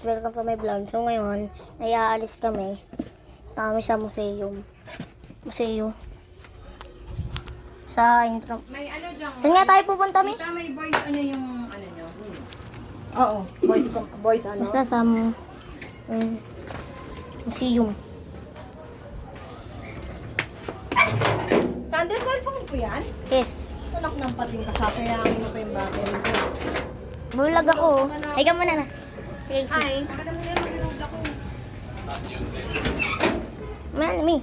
Welcome to my vlog. So ngayon, ay aalis kami. Kami sa museum. Sa intro. May ano dyan. Saan nga tayo pupunta, Mi? Kita may voice ano yung ano nyo. Oo, voice ano. Basta sa museum. Sandra, cellphone ko yan? Yes. Anak ng pating kasasayangin mo pa yung battery ko. Bulag ako. Ay ka muna na. Okay, Ay, nakadam na yan, mag-load ako. Man, Mi.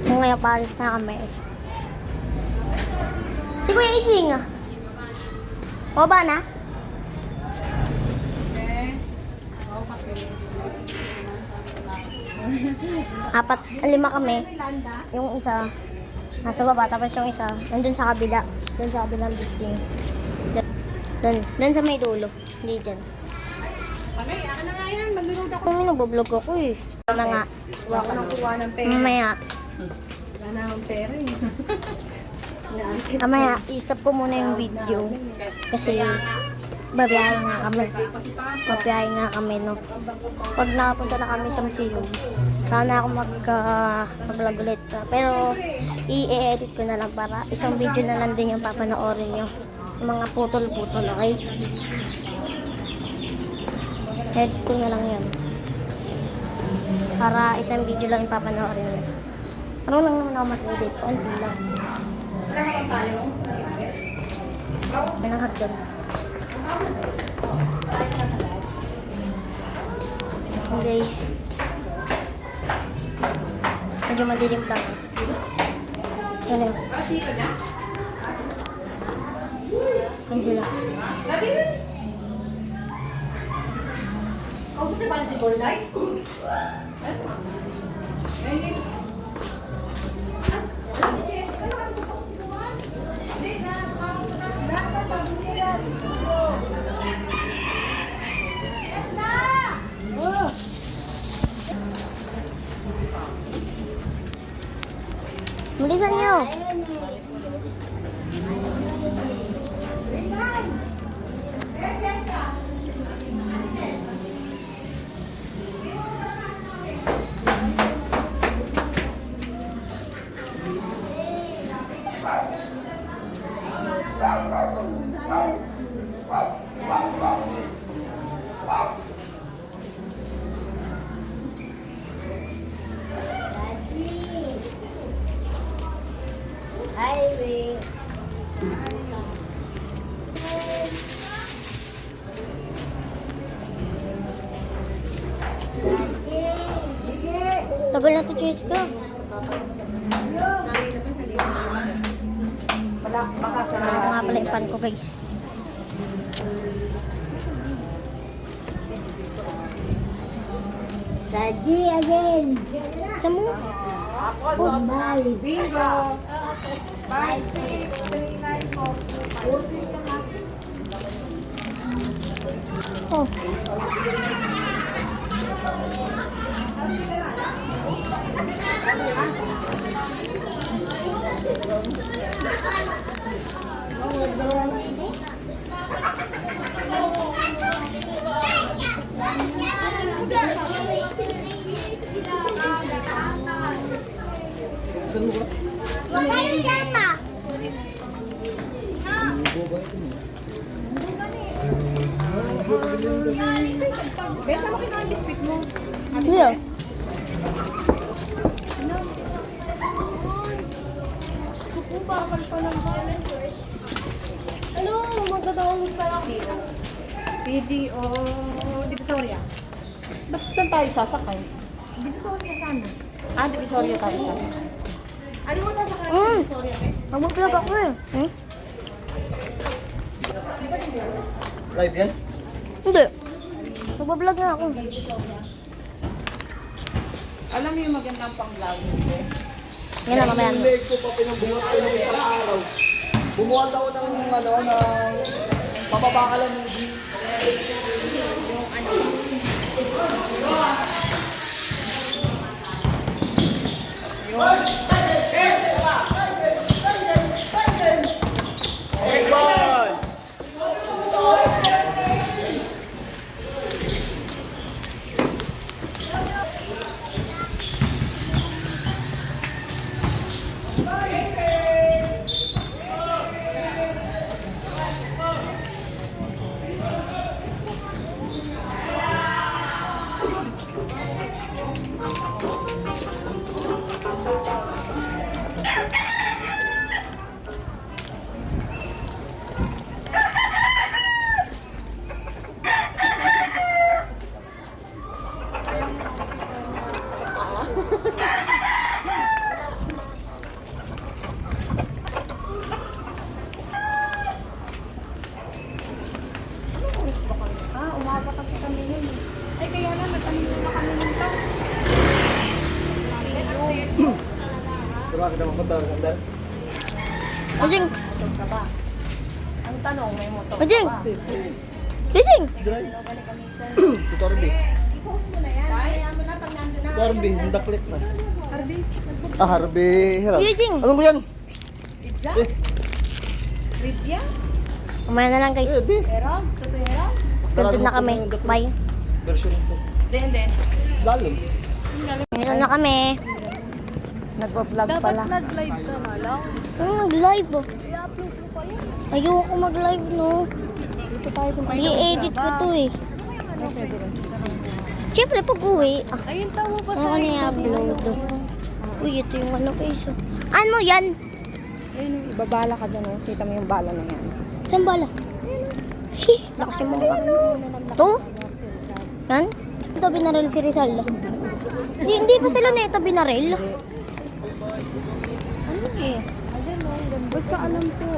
So ngayon, paalis na kami. Si Kuya Iging. Baba na? Okay. Oo, kape. 5 kami. Yung isa, nasa baba. Tapos yung isa, nandun sa kabila. Doon sa kabilang building. Doon sa may dulo. Hindi dyan. Pamay, akin na nga yan, mag-load ako. Kung nagbablog ako eh. Na nga. Kuha ko ng kuha ng pera. Mamaya. Wala na akong pera eh. Mamaya, i-stop ko muna yung video. Kasi, babiyahin nga kami. Babiyahin nga kami, no. Pag nakapunta na kami sa museum, sana ako mag-vlog ulit. Pero, i-edit ko na lang para isang video na lang din yung papanoorin nyo. Yung mga putol-putol, okay? Edit ko na lang yan. Para isang video lang yung papanoorin nyo. Ano lang naman ako mag-edit? Konti lang. Yan ang hotdog. Oh, guys. Medyo madilim lang. Ano yun? Ano sila? Kausap niyo pala si Borlay? Bilisan nyo! Highway. Tagal na ito, Jessica. Baka sa... Ito nga pala yung pan ko, guys. Saji again. Sa mo? Oh, bye. Bingo! 5, 6, 3, 9, 4, 2, 5. Oh. Magaling dyan na. Besa mo kita ang biscuit mo. Hindi ah. Ano? Magdadawag pa lang. PDO Divisoria. Ba't saan tayo sasakay? Divisoria sana. Divisoria tayo sasakay. Ano mo sasakay? Divisoria, eh? Mag-vlog ako eh. Hmm? Live yan? Hindi. Mag-vlog nga ako. Alam mo yung magandang pang-vlog mo? Yan na, mamaya. Leg ko pa pinagbuhat ko ng isang araw. Bumuhat ako ng mapapakalan movie. Yung ano? Yung... Hey, go! kita motor, sandal. Ujing! Motor ka ba? Ang tanong, may motor ka Ujing! ba? Ujing! Drive. Motor B. I-post mo na yan. Kaya mo na pag nandun na. Motor B, hundaklit na. Harvey, Ah, Harvey. Hirap. Ujing! Ano mo yan? Idja? Eh, Lydia? Kumaya na lang guys. di. Herald? Totoo Herald? Nandun na kami. Bye. Version ito. Hindi. Lalim. Nandun na kami. Nagpa-vlog pala. Dapat nag-live ka na lang. Nag-live oh. I-upload mo pa yan. Ayoko mag-live no. Dito tayo kumain. I-edit ko to eh. Siyempre pag uwi. Ah, Ayun, tao mo pa ako na i-upload. Uy, ito yung ano guys. Oh. Ano yan? Ayun, ibabala ka dyan. Oh. Kita mo yung bala na yan. Saan bala? Shih, lakas yung mukha. To? Yan? Ito binaril si Rizal. Hindi pa sila na ito binaril. Ano eh? Basta alam ko.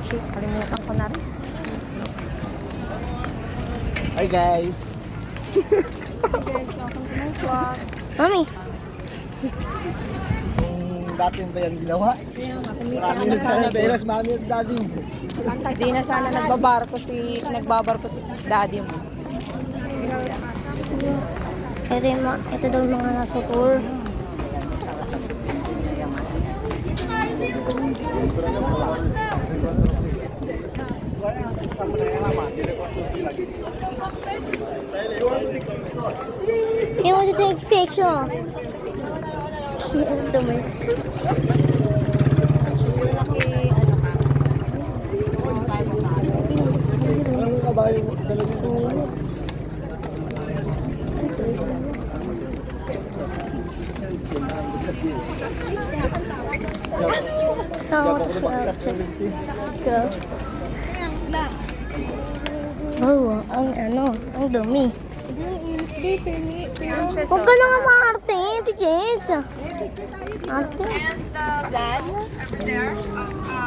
Shit, kalimutan ko na rin. Hi guys. Guys, welcome to my vlog. Mami, Dati ba yan ginawa? Kumita ka Marami na na sana. sana peras, mami at daddy. Di na sana nagbabarko si daddy mo. ito daw yung mga natutur. He want to take picture. Dumi. Ano ka ba yung dalawang tulo? So, oh, ang ang dumi. Huwag ka na nga maarte, Jess. Arte.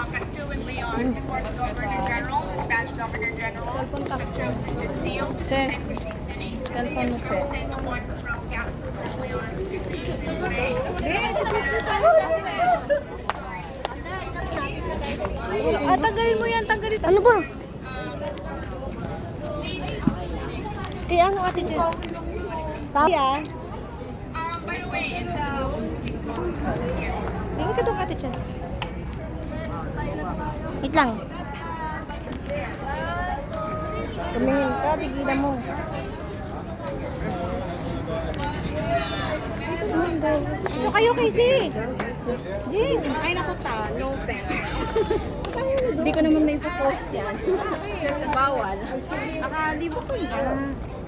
Castile and Leon, former Governor General, Spanish Governor General, chosen to seal the Chess. city. Cellphone mo, Chess. The one from Castile and Leon. Tagalin mo yan, tagalin. Ano ba? Kaya ano ate Jess? Sabi yan. By the way, it's Tingin ka doon ate Jess. Wait lang. Tumingin ka, tigilan mo. Ito kayo, Casey. Jing. Ay, naku ta. No thanks. Hindi ko naman may post yan. Bawal. Nakalibo ko yun.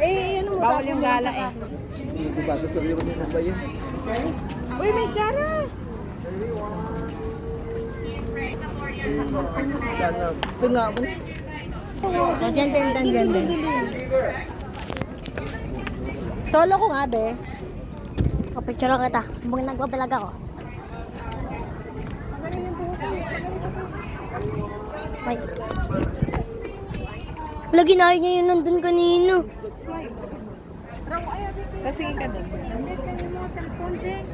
Eh, ano mo? Bawal yung gala eh. Di ba? Tapos nagiging mo ba yun? Uy, may Jara. Sana. Ito nga mo. Diyan. Solo ko nga, be. Kapicture kita. Habang nagbabalag ako. Ay. Wala, ginaya niya yun nandun kanino. Kasi ka doon. Hindi, kayo mga cellphone, Jeng.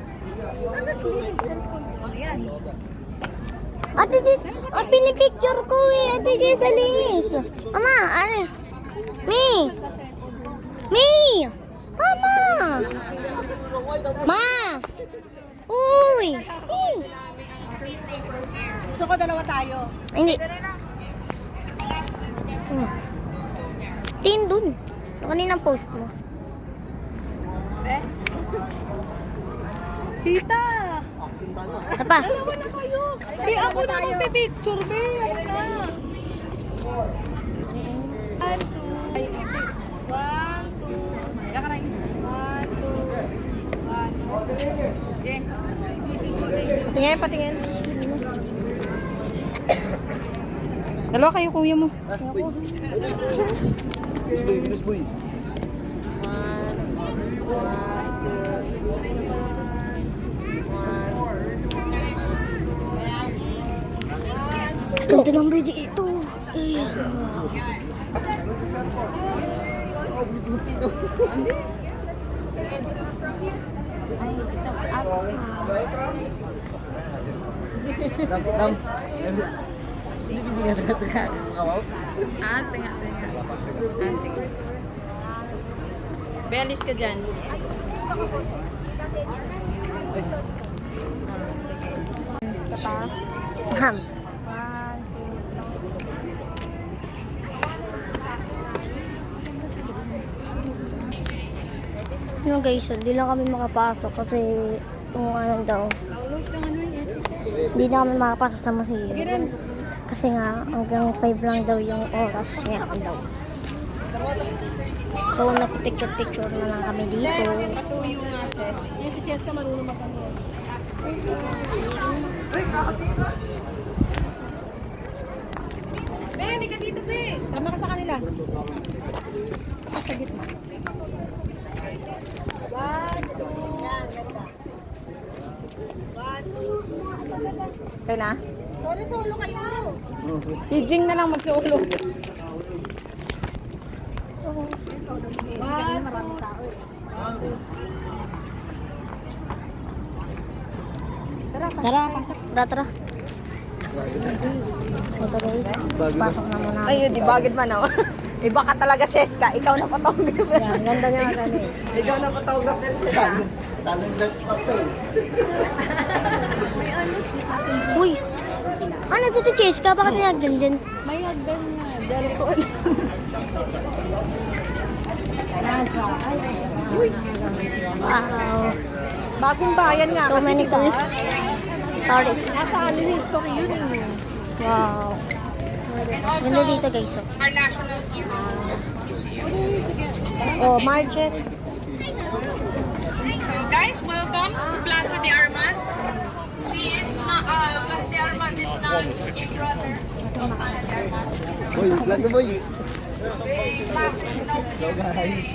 Bakit hindi yung cellphone? Ayan. Ate Jess, pinipicture ko eh. Ate Jess, alis. Mama, ano? Me! Mama! Ma! Uy! Gusto ko dalawa tayo. Hindi. Tin dun. Yung kaninang post mo. Tita! Akin ba na? Apa? Dalawa na kayo. Di ako na magpipicture, be. Ako na. 1, 2. 1, 2. Yaka na yun. 1, 2. 1. Patingin, patingin. Dalawa kayo, kuya mo. Ah, boy. Bilis boy. Ganda ng video ito. Hindi binigyan na ito kakawaw. Tinga. Sige. Belis ka dyan. Ham. No guys, hindi lang kami makapasok kasi yung ano daw. Hindi na kami makapasok sa museum. Kasi nga hanggang 5 lang daw yung oras niya daw. So nakipicture-picture na lang kami dito. Pasuyo nga, Chess. Yung si Chess ka marunong magkano. Be, hindi ka dito, Be. Sama ka sa kanila. Sa gitna. Okay na? Solo kayo. Si Jing na lang mag-solo. Tara. Ito guys, pasok na muna. Ay, di bagid man oh. Iba ka talaga, Cheska. Ikaw na photographer. Yan, ganda niya gani. Ikaw na photographer siya. Talang let's stop eh. Uy! Ano ito ti Cheska? Bakit niyagdan dyan? May hagdan nga. Dari ko. Wow! Bagong bayan nga. So many tourists. Nasa ano yung history yun eh. Wow! Ganda dito guys. Oh. Our national heroes. Oh, Marches. So guys, welcome to Plaza de Armas. She is not, Plaza de Armas is not your brother. Plaza de Armas. Boy, vlog na boy. Max is not Hello guys.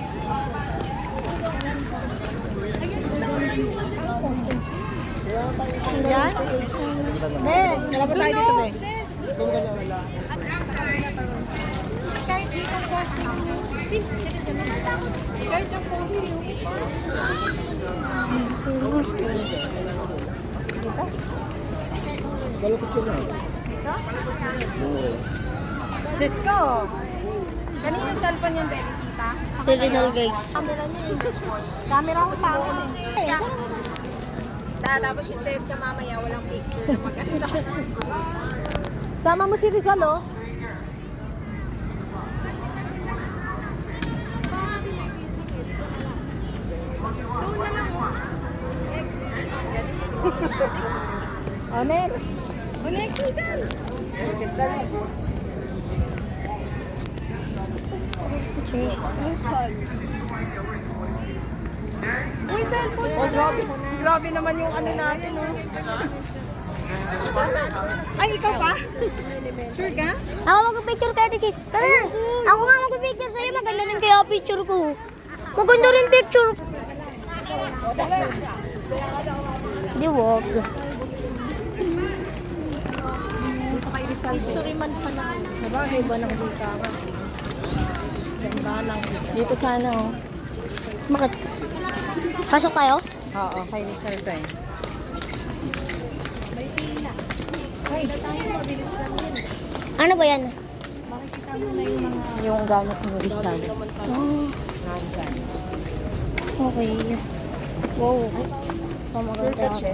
Yan? Be, wala pa tayo dito, Be. kahit dito post kahit yung post Chesko. Kanina yung cellphone yung Be, kita? Si Rizal guys. Camera ko sa akin eh. Tapos yung Cheska mamaya, walang picture na maganda. Sama mo si Rizal, oh. Oh, next. Oh, next, Rizal. Uy, cellphone mo. Oh, grabe. Grabe naman yung ano natin, oh. Ay, ikaw pa? Sure ka? Ako mag-picture kaya Tichis. Tara! Ako nga mag-picture sa'yo. Maganda rin kaya picture ko. Maganda rin picture. Di wag. History man pa na. Sabagay ba ng dita ka? Ganda lang. Dito sana, oh. Bakit? Pasok tayo? Oo, kay Rizal to eh. Ano ba yan? Yung gamit ng Rizal. Oh, Nandyan. okay. Wow. Pamaganda ako.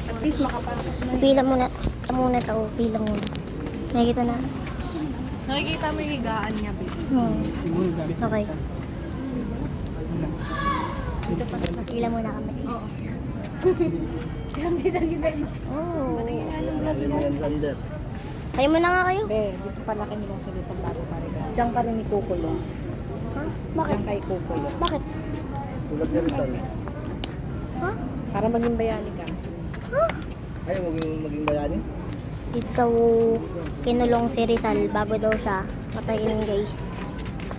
At least makapasok na. Bilang muna. Muna ito. Bilang muna. Nakikita na. Nakikita mo yung higaan niya, baby. Okay. Bilang muna kami. Oh. Alexander. Kayo muna nga kayo. Be, dito palaki nilong sila sa bago pa rin. Diyan ka rin ikukulong. Ha? Bakit? Diyan ka ikukulong. Bakit? Tulad ni Rizal. Ha? Para maging bayani ka. Ha? Ay, maging bayani. Dito daw kinulong si Rizal bago daw siya patayin guys.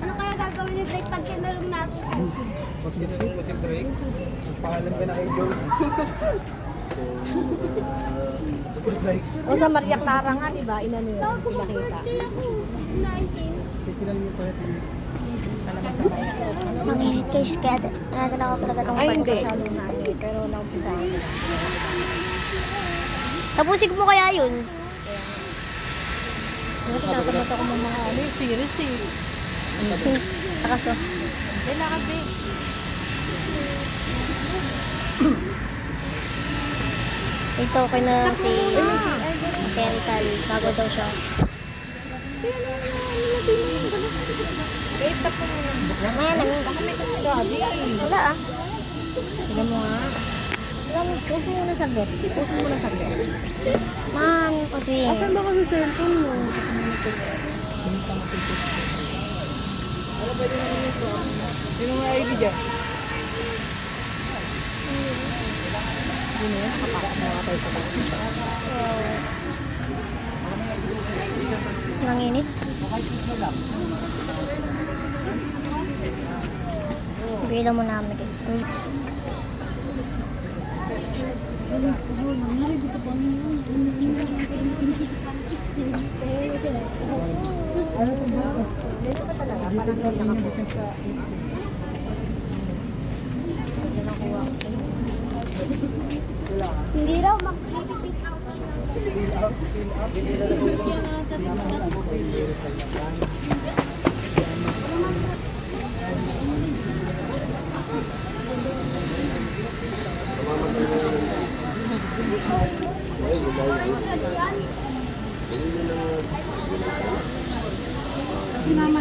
Ano kaya gagawin ni Drake pag kinulong natin? Pag ginulong mo si Drake, pangalan ka na kay Joe. Support like. O sa Maria Clara nga, diba? Inano yun? Bago Pinakita. mag-birthday ako. 19. Manginit guys, kaya nadala ko talaga ng Ay, hindi. masyadong naanit. Pero naumpisa ko na. Tapusin mo kaya yun? Tinatamad ako ng mga series eh. Takas to. Lakad eh. Ito, okay na si Perital. Bago daw siya. Wait, tapos mo lang. Maya namin. Wala ah. Tignan mo nga. Post mo muna saglit. Post mo muna saglit. Man, kasi... Asan ba kasi cellphone mo? Sino nga ID dyan? Nanginit. Bila mo namin guys. Hindi raw mag-pipit.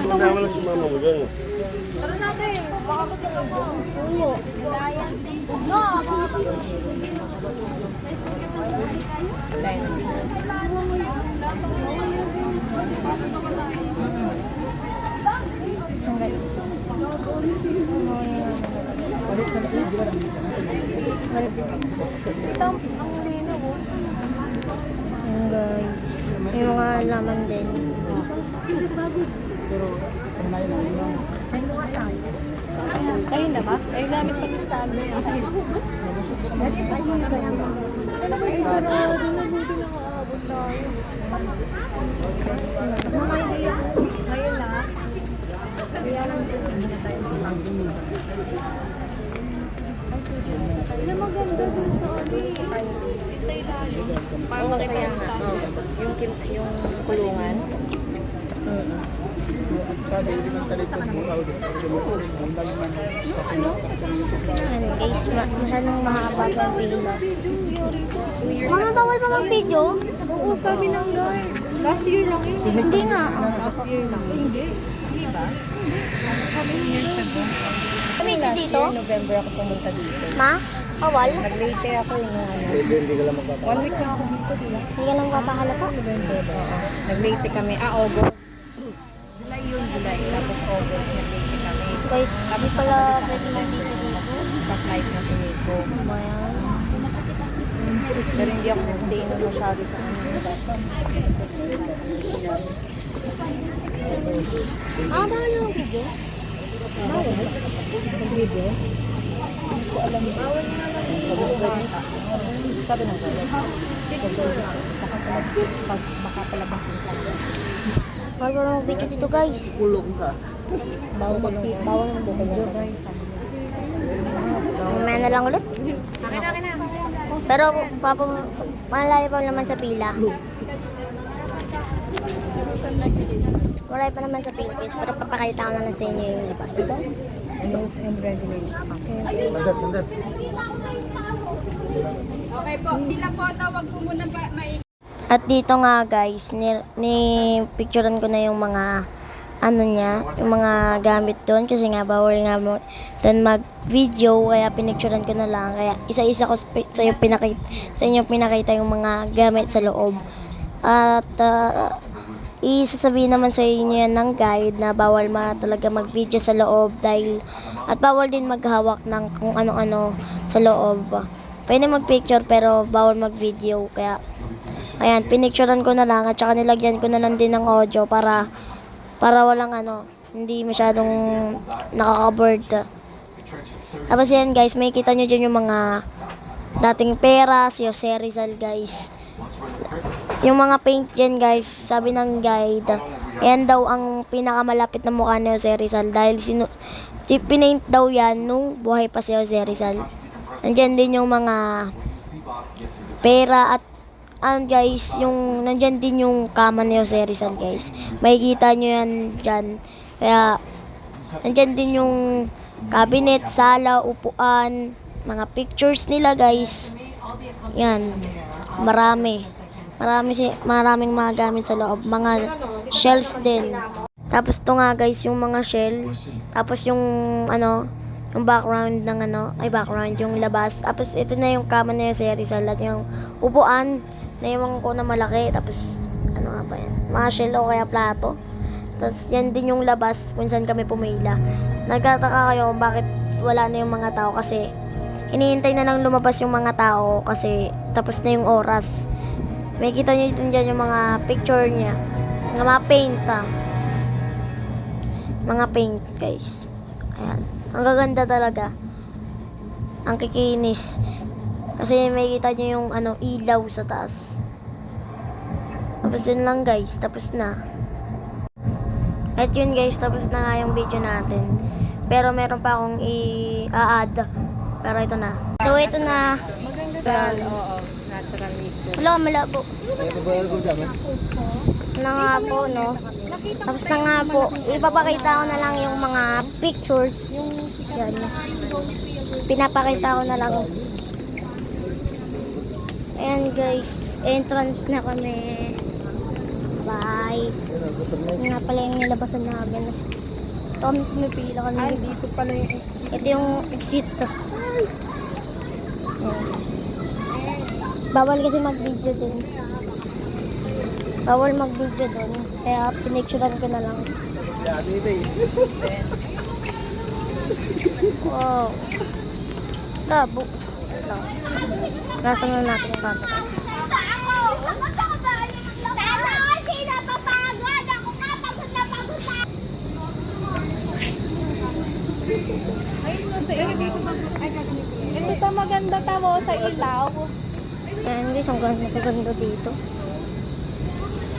Kasama lang si mama mo dyan. Tara natin. Baka ko talaga. Oo. Dayan. No, baka ko. Ayan guys. May mga laman din. Ayun na ba? Ayun namin pati sa ano. Ay, sarado na buti nakaabot tayo. Ngayon na. Kaya lang hindi na tayo na maganda dun sa ano sa ilalim. Para makita mo sa yung kulungan. Ano guys, masyadong mahaba pa ang pila. Mama, bawal pa mag-video? Oo, sabi ng guys. Last year lang yun. Hindi nga. Last year lang. Hindi. Hindi ba? Kami dito? November ako pumunta dito. Ma? Bawal? Nag-late ako yung ano. Hindi ka lang magpapalala. 1 week na ako dito, di ba? Hindi ka nang papahalata? November ba? Nag-late kami. August. July yun, July. Tapos August, nag-late kami. Guys, hindi pala pwede mag-video dito. Pa-flight na si Nico. Pero hindi ako nag-stay na masyado sa ano. Bawal yung video? Video? Hindi ko alam. Sabi ng guys. Baka palabasin ka. Bawal pa mag-video dito guys. Kulong ka. Bawal ng video guys. Mamaya na lang ulit. Pero malalayo pa naman sa pila. Malalayo pa naman sa pila guys. Pero papakita ko na lang sa inyo yung labas. Rules and regulations. Sandal, sandal. Okay po, pila po daw, wag po muna At dito nga guys, ni-picturean ko na yung mga ano niya, yung mga gamit doon kasi nga bawal nga mo doon mag-video kaya pinicturean ko na lang kaya isa-isa ko sa inyo pinakita yung mga gamit sa loob. At isasabihin naman sa inyo yan ng guide na bawal talaga mag-video sa loob dahil at bawal din maghawak ng kung ano-ano sa loob. Pwede mag-picture pero bawal mag-video kaya ayan, pinicturean ko na lang at saka nilagyan ko na lang din ng audio para walang hindi masyadong nakaka-board. Tapos yan guys, may kita nyo dyan yung mga dating pera, si Jose Rizal guys. Yung mga paint dyan guys, sabi ng guide, Ayan daw ang pinakamalapit na mukha ni Jose Rizal dahil pinaint daw yan nung buhay pa si Jose Rizal. Nandyan din yung mga pera at guys, yung nandyan din yung kama ni Jose Rizal guys. Makikita nyo yan dyan. Kaya nandyan din yung cabinet, sala, upuan, mga pictures nila guys. Yan. Maraming mga gamit sa loob. Mga shells din. Tapos to nga guys, yung mga shell. Tapos yung yung background ng background, yung labas. Tapos ito na yung kama na yung Jose Rizal at yung upuan na yung ko na malaki. Tapos ano nga ba yan? Mga shell o kaya plato. Tapos yan din yung labas kung saan kami pumila. Nagtataka kayo kung bakit wala na yung mga tao kasi hinihintay na lang lumabas yung mga tao kasi tapos na yung oras. May kita nyo dyan yung mga picture niya. Mga paint Mga paint guys. Ayan. Ang gaganda talaga. Ang kikinis. Kasi may kita nyo yung ilaw sa taas. Tapos yun lang guys. Tapos na. At yun guys. Tapos na nga yung video natin. Pero meron pa akong i-add. Pero ito na. So ito na. Oo, natural mister. Wala, malabo. Na nga po, no? Tapos na nga po, ipapakita ko na lang yung mga pictures. Yan. Pinapakita ko na lang. Ayan guys, entrance na kami. Bye. Yun nga pala yung nilabasan namin. Ito kami pumipila kami. Ay, dito pala yung exit. Ito yung exit. Ayan. Bawal kasi mag-video din. Bawal mag-video doon. Kaya pinicturean ko na lang. Wow. Labo. Ito. Nasa na natin yung camera. Ayun mo sa ito maganda tamo sa ilaw. Ayan guys, ang ganda dito.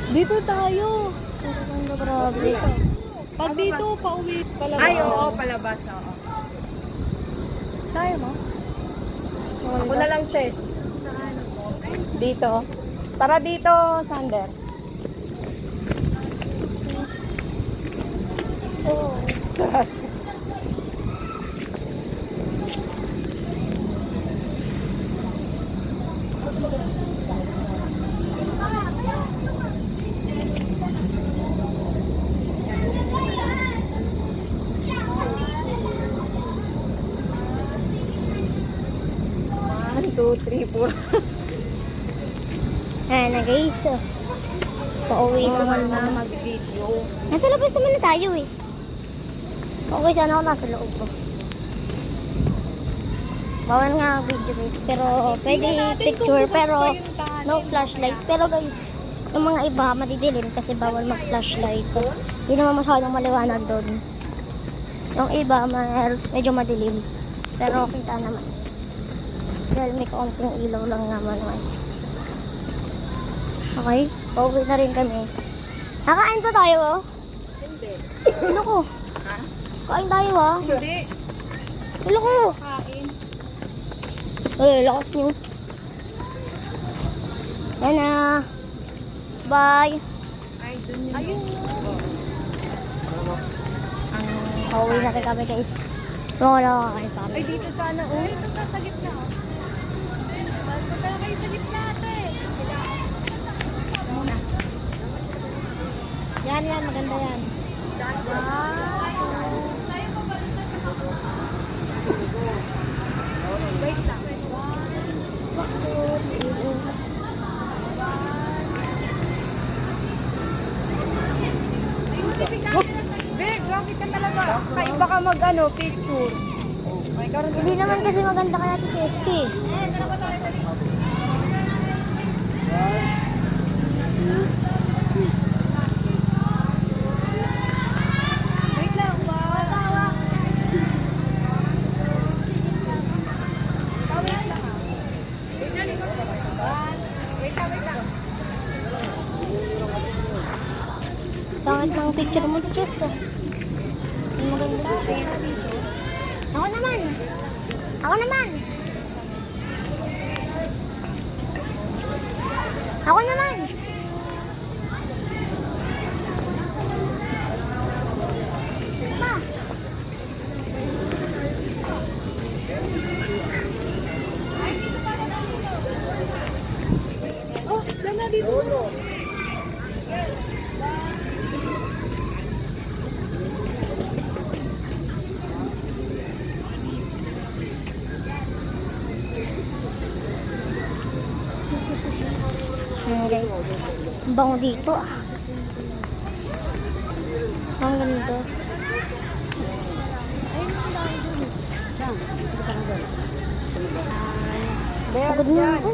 Dito tayo. Ang ganda, grabe. Pag dito, pauwi palabas. Ay, oo, palabas. Oo. Tayo mo? Ako na lang, Chess. Dito. Tara dito, Sander. Oh. One, two, three, four. Ayan na guys. Pauwi naman na. Mag-video. Nasa labas naman na tayo eh. Okay, sana ako nasa loob ko. Bawal nga ang video guys. Pero pwede picture pero no flashlight. Pero guys, yung mga iba madidilim kasi bawal mag-flashlight. Hindi naman masyadong maliwanag doon. Yung iba medyo madilim. Pero kita naman. Dahil may kaunting ilaw lang naman. Okay, pauwi na rin kami. Nakain pa tayo oh? Hindi. Ulo ko. Ha? Kain tayo ah. Hindi. Ulo ko. Kain. Ay, lakas niyo. Yan na. Bye. Ay, dun yun. Ayun. Pauwi na rin kami guys. Wala kakain pa kami. Ay, dito sana. Oh, ito ka sa gitna. Bago tayo kayo sa gitna, ate. Muna. Yan, maganda yan. Wait lang. Big, grabe ka talaga. Kaiba ka picture. May karoon Hindi naman kasi maganda kaya ito si SK. Wait lang, wow. Tangin Pangit ng picture mo, Chess. Ang maganda. Ako naman. Ako naman. Ako naman. Pa. Oh, dyan na dito. Guys. Ang bango dito ah. Ang ganda. Pagod na ako.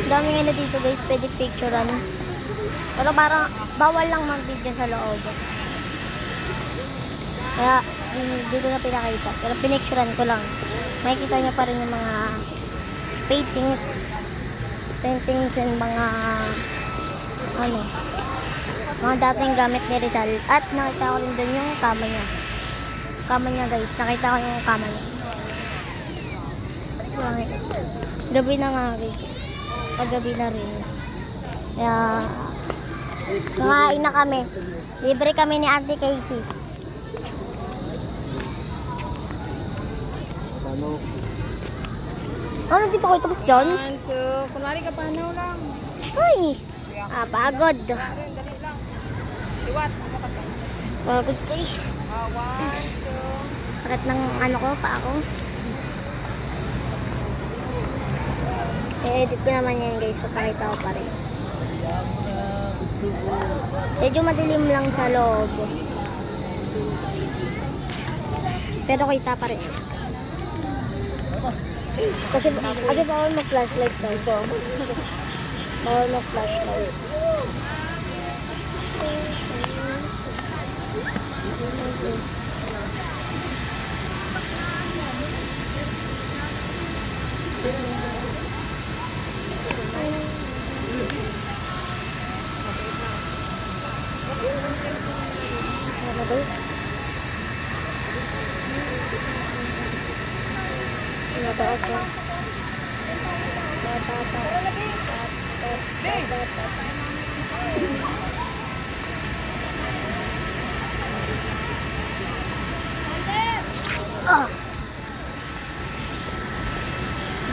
Dami nga na dito guys, pwede picturean. Pero parang bawal lang mag-video sa loob. Kaya dito na pinakita. Pero pinicturean ko lang. Makikita niyo pa rin yung mga paintings and mga mga dating gamit ni Rizal. At nakita ko rin doon yung kama niya. Kama niya guys. Nakita ko yung kama niya. Okay. Gabi na nga guys. Paggabi na rin. Kaya nangain na kami. Libre kami ni Auntie Casey. Ano, di pa kayo tapos dyan? 1, 2. Kunwari ka panaw lang. Ay! Pagod. Dali lang. Liwat. Pagod guys. 1, 2. Sakit ng pa ako. I-edit ko naman yan guys. Papakita ko pa rin. Medyo madilim lang sa loob. Pero kita pa rin. Kasi bawal mag-flashlight daw. So, bawal mag-flashlight. Ano ba? Mataas na.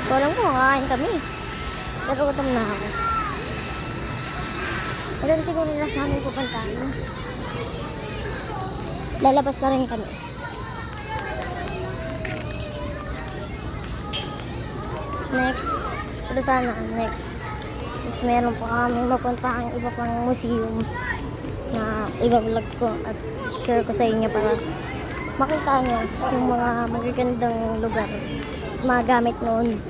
Walang ko, kakain kami. Nagugutom na ako. Maganda siguro last namin pupuntahan. Lalabas na rin kami. Next. Pero sana, next. Mas meron pa kami mapuntahan iba pang museum na iba-vlog ko at share ko sa inyo para makita nyo yung mga magagandang lugar. Mga gamit noon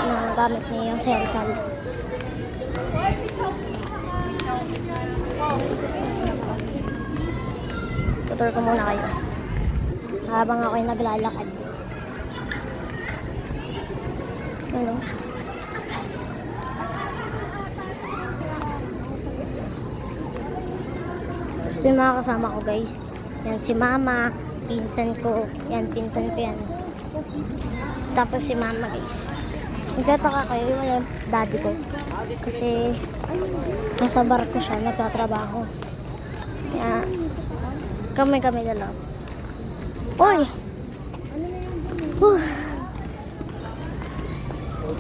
na gamit niya yung Rizal. Tutur ko muna kayo habang ako'y naglalakad. Ano? Ito yung mga kasama ko guys. Yan si mama, pinsan ko. Yan, pinsan ko yan. Tapos si mama guys. Nagtataka kayo, wala yung daddy ko. Kasi nasa barko siya, nagtatrabaho. Kaya kami dalaw. Uy!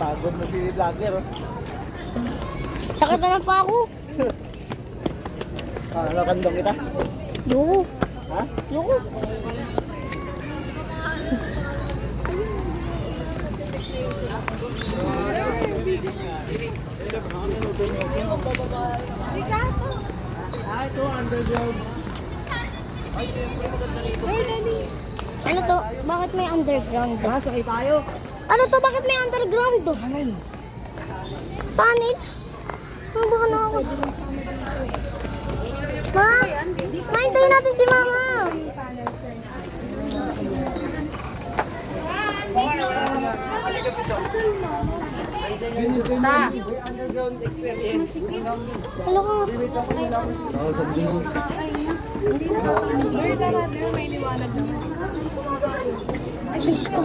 Pagod na si vlogger. Sakit na lang pa ako. Ano, kandong kita? Yuko. Ha? Yuko. Ito, underground. Ano to? Bakit may underground? Sakay tayo. Ano to? Bakit may underground? Kanan. Panel? Ano ba na ako? Ma? Mahintayin natin si mama. Underground experience. Hala ka. Oo, sa dulo. Diyos ko.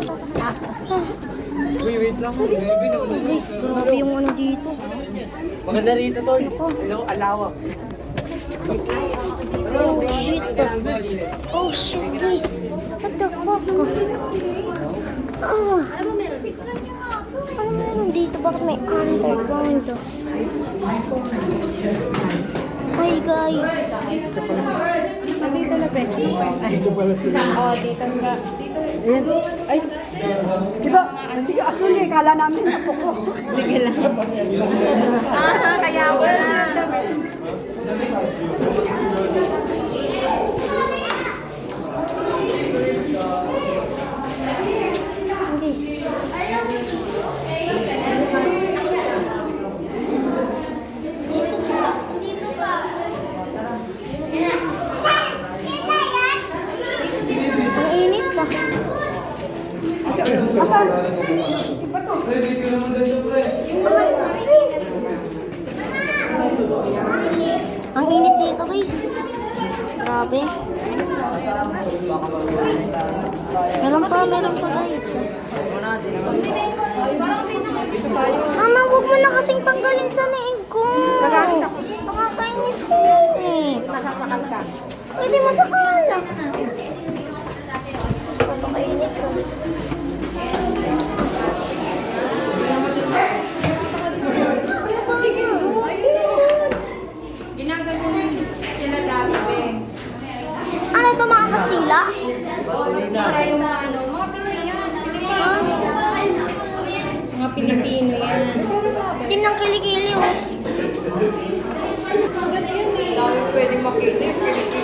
Wait lang. Baby, Guys, grabe yung ano dito. maganda rito, Tol. Alawak. Oh shit. Oh shit, guys. What the fuck? Ah. Ano meron dito? Bakit may underground? Hi guys. Nandito na, Be. Oh, dito sa... Ayan. Ay, diba? Sige, asul eh. Kala namin na po ko. Sige lang. Kaya wala. Guys. Dito pa. Ang init pa. Asan? Ang init dito, guys. Grabe. Meron pa, guys. Mama, huwag mo na kasing panggalin sa leeg ko. Nakakainis ko yun eh. Masasakal ka. Pwede masakala. Gusto ko kainit ko. Ano ba yun? Ginaganon sila dati, Be. Ano ito, mga Kastila? Tayo mga ano, mga Pinoy yan. Mga Pilipino yan. Din ng kilikili, oh. Dami pwedeng makita yung Pilipino.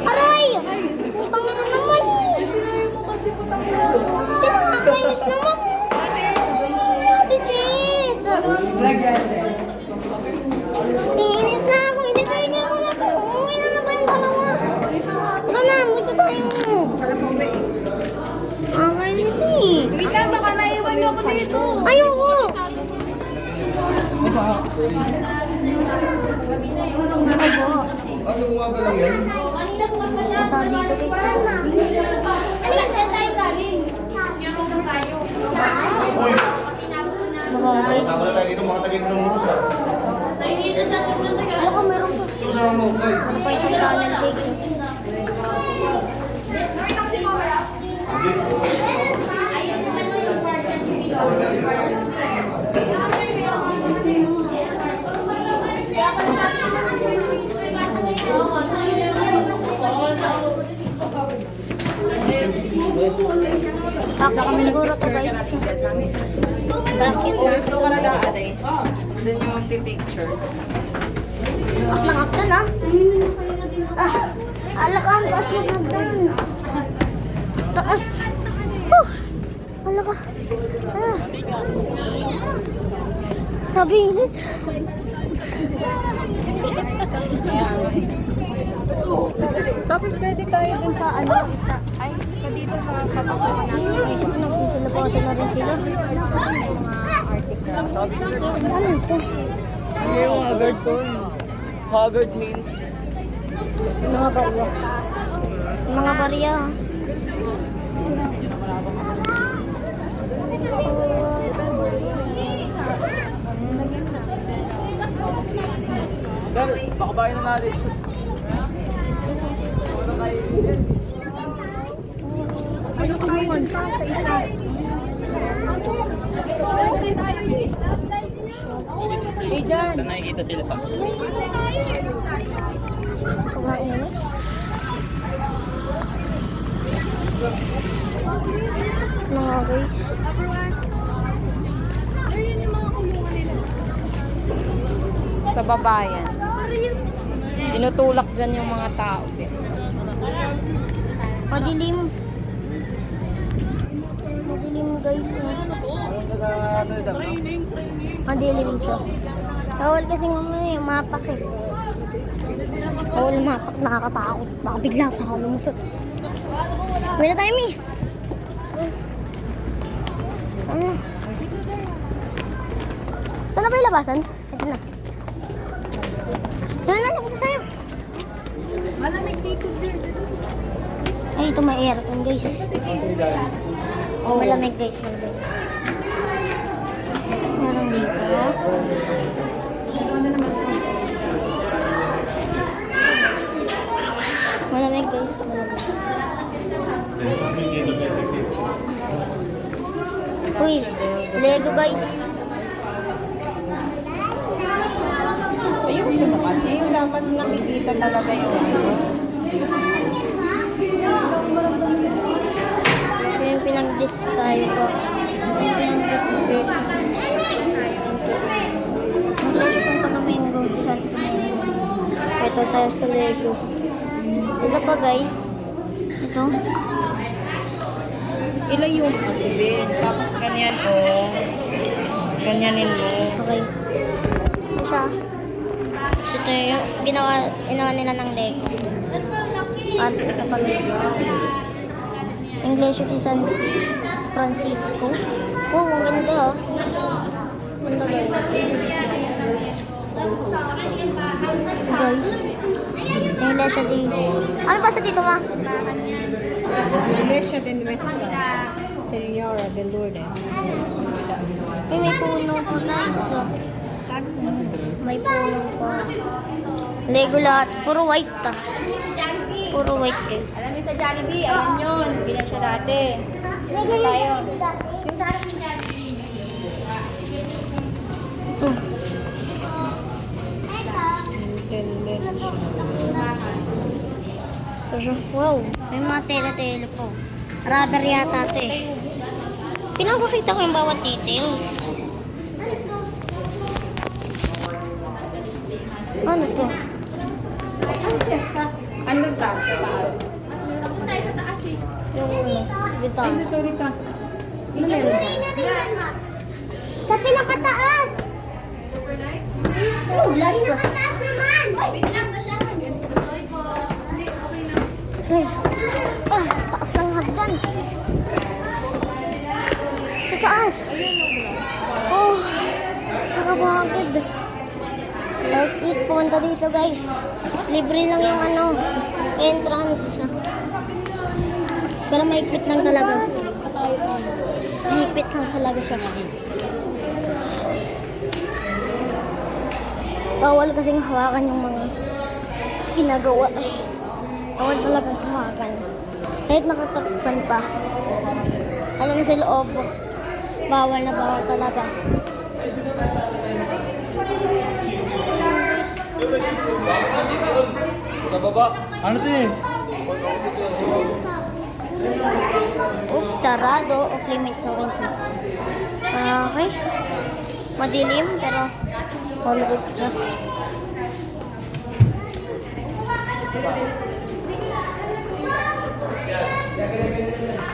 Aray! Putang ina naman. Sinabi mo kasi putang Sino nga kainis naman? Si Ate Jess. Tinginis na ako. Hindi pa rin ako na to. Umuwi na ba yung dalawa? Tara na, buto tayo. Kainis eh. Wait lang, baka naiwan niyo ako dito. Ayoko. Ano umaga lang yan? Nasa dito guys. Mga guys. Tama na tayo dito, mga tagin ng uros ah. Wala ka, meron pa. Susama mo, kay. Ano pa isang kanan guys. Ako siguro to guys. Bakit na? Ito ka na daan eh. Doon yung picture. Taas ng hagdan ah. Alak ang taas ng hagdan. Taas. Alak ah. Sabi init. Tapos pwede tayo dun sa ano, isa, ay, sa dito sa papasukan natin. Ay, sa napawasan na rin sila. Ano ito? Ano yung haggard, Tol? Haggard means? Mga barya. Mga barya. Dal, pakabayan na natin. Sasukuhan pa sa isa. Eh, dyan. Saan nakikita sila sa Kumain na. Mga guys. Sa babayan. Tinutulak dyan yung mga tao. Madilim. Madilim guys. Madilim siya. Bawal kasing mapak eh. Bawal mapak, nakakatakot. Baka bigla pa ako lumusot. May na tayo, Mi. Ano? Ito na ba yung labasan? Ito na. Tara na, labas na tayo. Malamig dito din. Ay, ito may aircon guys. Malamig guys. Malamig. Meron dito. Malamig guys. Malamig. Uy, Lego guys. Ayusin mo kasi. Dapat nakikita talaga yung ano. Ito yung pinag-discard ko. Ito yung pinag-discard. Ang saan pa kami yung gold? Saan pa kami yung gold? Ito sa Lego. Ito pa guys. Ito. Ilayo mo kasi, Ben. Tapos ganyan, oh. Ganyanin mo. Okay. Ito siya. Ito yung ginawa nila ng Lego. At ito pa guys. English de San Francisco. Oh, ang ganda oh. Ganda guys. Guys. English de... Ano ba sa dito ma? Iglesia de Nuestra Señora de Lourdes. Eh, may puno pa guys. Oh. Taas mo. May puno pa. Lego lahat. Puro white ah. Puro white guys. Alam niyo sa Jollibee, alam yun. Bila siya dati. Tayo. Yung sa akin Jollibee. Ito. Intended siya. Ito siya. Wow. May mga tela-tela po. Rubber yata ito eh. Pinapakita ko yung bawat details. Ano to? Ano ta? Tapos tayo sa taas eh. Yung ano? Bitaw. Ay, sorry ka. Sa pinakataas! Oh, last. Pinakataas naman! Wait lang, dahan. Sorry po. Hindi, okay na. Ay. Ah, taas ng hagdan. Sa taas. Oh, nakapagod. Like it, pumunta dito guys. Libre lang yung ano, entrance. Pero mahigpit lang talaga. Mahigpit lang talaga siya. Bawal kasing hawakan yung mga ginagawa. Bawal talagang hawakan. Kahit nakatakpan pa. Alam mo sa loob, bawal na bawal talaga. Sa baba. Ano to eh? Oops, sarado. Off limits na rin. Okay. Madilim, pero all goods na.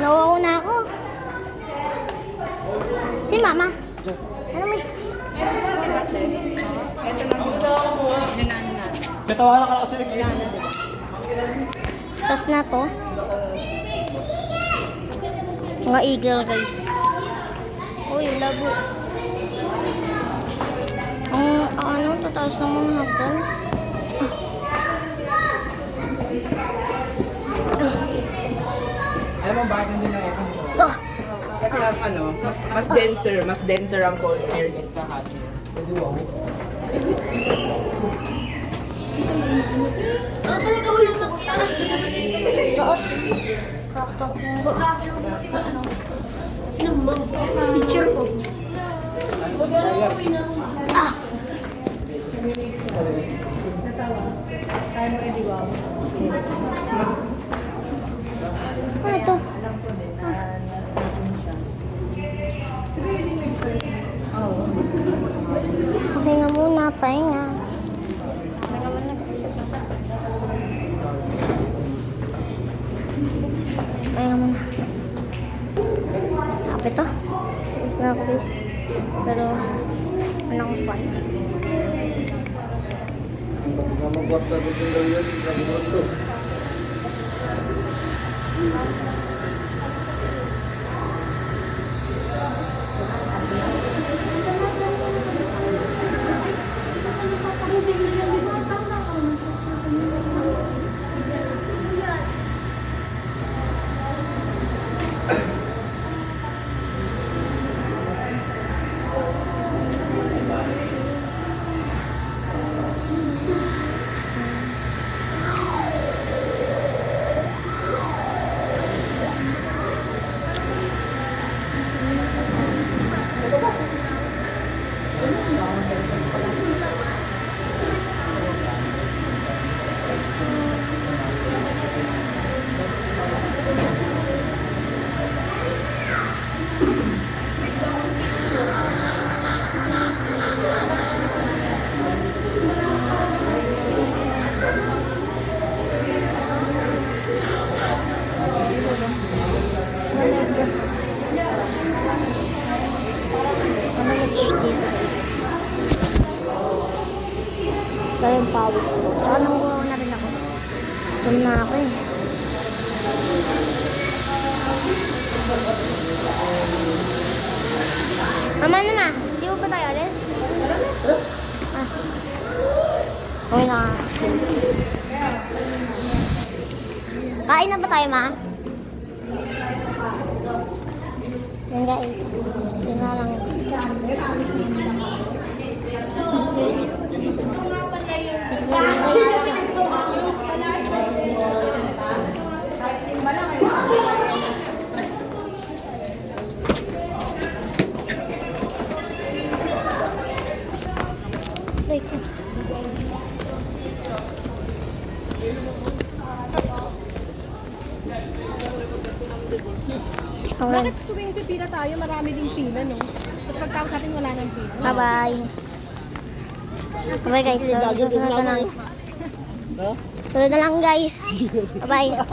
Nauuna ako. Si Mama. Ano may? Katawanan ka na kasi nag-iit. Tapos na to. Mga eagle guys. Uy, labo. Ang ano, tataas ng mga hagdan. Alam mo bakit hindi na ito? Ah, Kasi ang ano, mas denser ang cold airness sa hot air. Pwede wow. Talaga walang makiyan. taas. Picture ko. Ah! Ano to? Pahinga muna, pahinga. Pahinga muna. Kapit to. Is na ako guys. Pero, anong fun. Mamabas na ito yung gawin. Nagbukas to. Kaya yung pawis. Tsaka nangguho na rin ako. Doon na ako eh. Mama naman, di mo ba tayo alis? Ah. Okay na. Kain na ba tayo, ma? Yan guys. Yun na lang. Bakit tuwing pipila tayo, marami ding pila, no? Tapos pagtapos natin, wala nang pila. Bye-bye. Bye guys. Sunod na lang. Sunod na lang guys. Bye-bye.